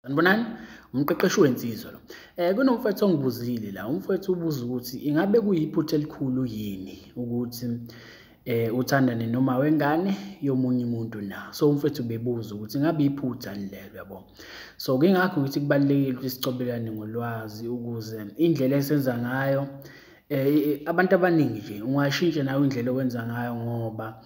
Sanibonani, umqeqeshi wensizwa lo. Kunomfowethu ongibuzile la. Umfowethu ubuza ukuthi ingabe kuyiphutha elikhulu yini ukuthi uthandane noma wengane yomunye umuntu na. So umfowethu bebuza ukuthi ingabe iphutha lelo, yabo. So kungakho ngithi kubalulekile ukuthi sicobelelane ngolwazi ukuze indlela esenza ngayo abantu abaningi nje ungayishintsha nawe indlela owenza ngayo ngoba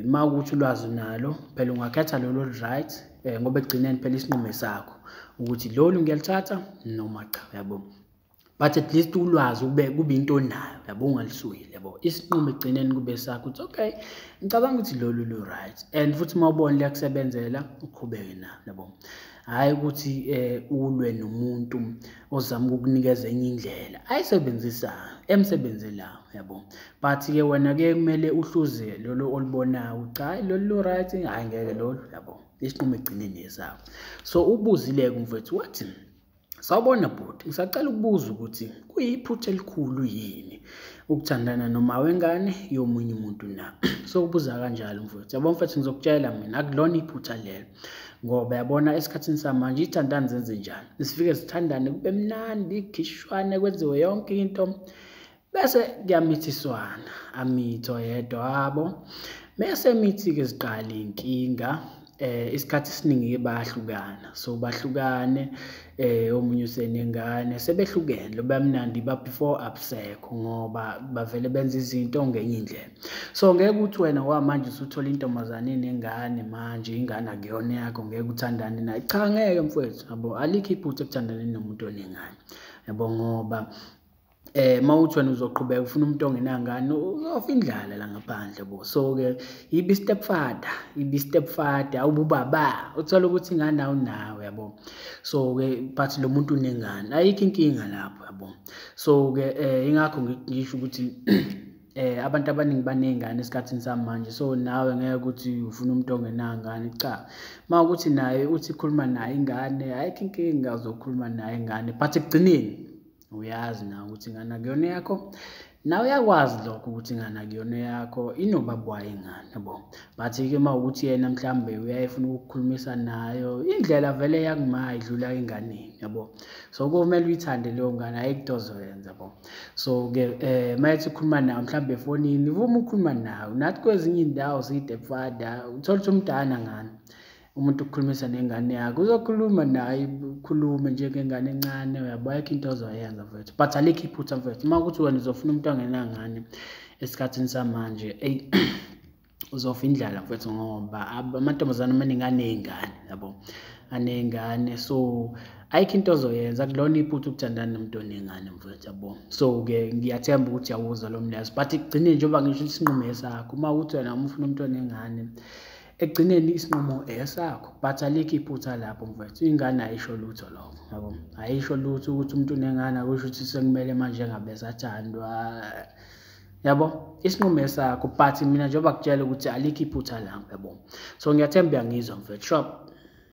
mawukuthi ulwazi nalo phela ungakhetha lolo right ngoba ekugcineni phela isinqumo sakho ukuthi lolu ngiyalithatha noma cha, yabo. But at least ulwazi kube into nayo, yabo, ungalisweli, yabo. Isinqumo ekugcineni kube sakho ukuthi okay, ngicabanga ukuthi lolu lu right and futhi mawubona liyakusebenzela uqhubeke nalo, yabo. Hayi ukuthi ulwe nomuntu ozama ukukunikeza enye indlela ayisebenzisayo emsebenzelayo, yabo. But-ke wena-ke kumele uhluze lolo olubonayo, cha lolu right, hayi ngeke lolu, yabo. Isinqumo ekugcineni esakho. So ubuzile-ke umfowethu wathi, sawubona bhuti, ngisacela ukubuza ukuthi kuyiphutha elikhulu yini ukuthandana noma wengane yomunye umuntu na. So ubuza kanjalo mfowethu, yabo mfowethu, ngizokutshela mina akulona iphutha lelo ngoba yabona esikhathini samanje ithandane zenze njani, sifike sithandane kube mnandi, kukhishwane, kwenziwe yonke into bese kuyamithiswana, amitho yedwa, yabo. Bese mithi-ke ziqala inkinga. Isikhathi esiningi bayahlukana, so bahlukane, omunye usenengane sebehlukene, lo bamnandi before abusekho ngoba bavele benza izinto ngenye indlela. So ngeke uthi wena manje usuthola intombazane enengane, manje ingane akuyona yakho, ngeke uthandane naye, cha ngeke mfowethu, yabo. Alikho iphutha ekuthandaneni nomuntu onengane, yabo, ngoba mawuthi wena uzoqhubeka ufuna umuntu ongenangane uzofa indlala la ngaphandle, yabo. So-ke ibe stepfather awububaba uthola ukuthi ingane awunawe, yabo. So-ke but lo muntu unengane ayikho inkinga lapho, yabo. So-ke ingakho ngisho ukuthi abantu abaningi banengane esikhathini samanje, so nawe ngeke ukuthi ufuna umuntu ongenangane, cha. Mawukuthi naye uthi khuluma naye ingane ayikho inkinga, uzokhuluma naye ingane, but ekugcineni uyazi na ukuthi ingane akuyona yakho, nawe uyakwazi lokho ukuthi ingane akuyona yakho, inobaba wayo ingane, yabo. But-ke mawukuthi yena mhlambe uyayifuna ukukhulumisa nayo, indlela vele yakuma idlula enganeni, yabo. So kumele uyithande leyo ngane, ayikho ozoyenza, yabo. So-ke mayethi ukhuluma nayo mhlambe efonini, vuma ukhuluma nayo. Nathi kwezinye indawo siyi-stepfather uthola ukuthi umdala ngane umuntu ukukhulumisa nengane yakho, uzokhuluma naye, ukhulume njengengane encane, yabo. Ayikho into ozoyenza mfowethu, but alikho iphutha mfowethu. Mawukuthi wena uzofuna umuntu ongenangane esikhathini samanje, uzofa indlala mfowethu ngoba amantombazane amaningi aney'ngane, yabo, aney'ngane. So ayikho into ozoyenza, akulona iphutha ukuthandana nomuntu onengane mfowethu, yabo. So-ke ngiyathemba ukuthi uyawuzwa lo mlayezo, but ekugcineni njengoba ngisho isinqumo esakho, mawukuthi wena ufuna umuntu onengane ekugcineni isinqumo esakho, but alikho iphutha lapho mfowethu. Ingane ayisho lutho lokho, yabo. Ayisho lutho ukuthi umuntu unengane akusho ukuthi sekumele manje ngabe sathandwa, yabo. Isinqumo esakho, but mina njengoba kutshela ukuthi alikho iphutha lapho, yabo. So ngiyathemba uyangizwa mfowethu, shop.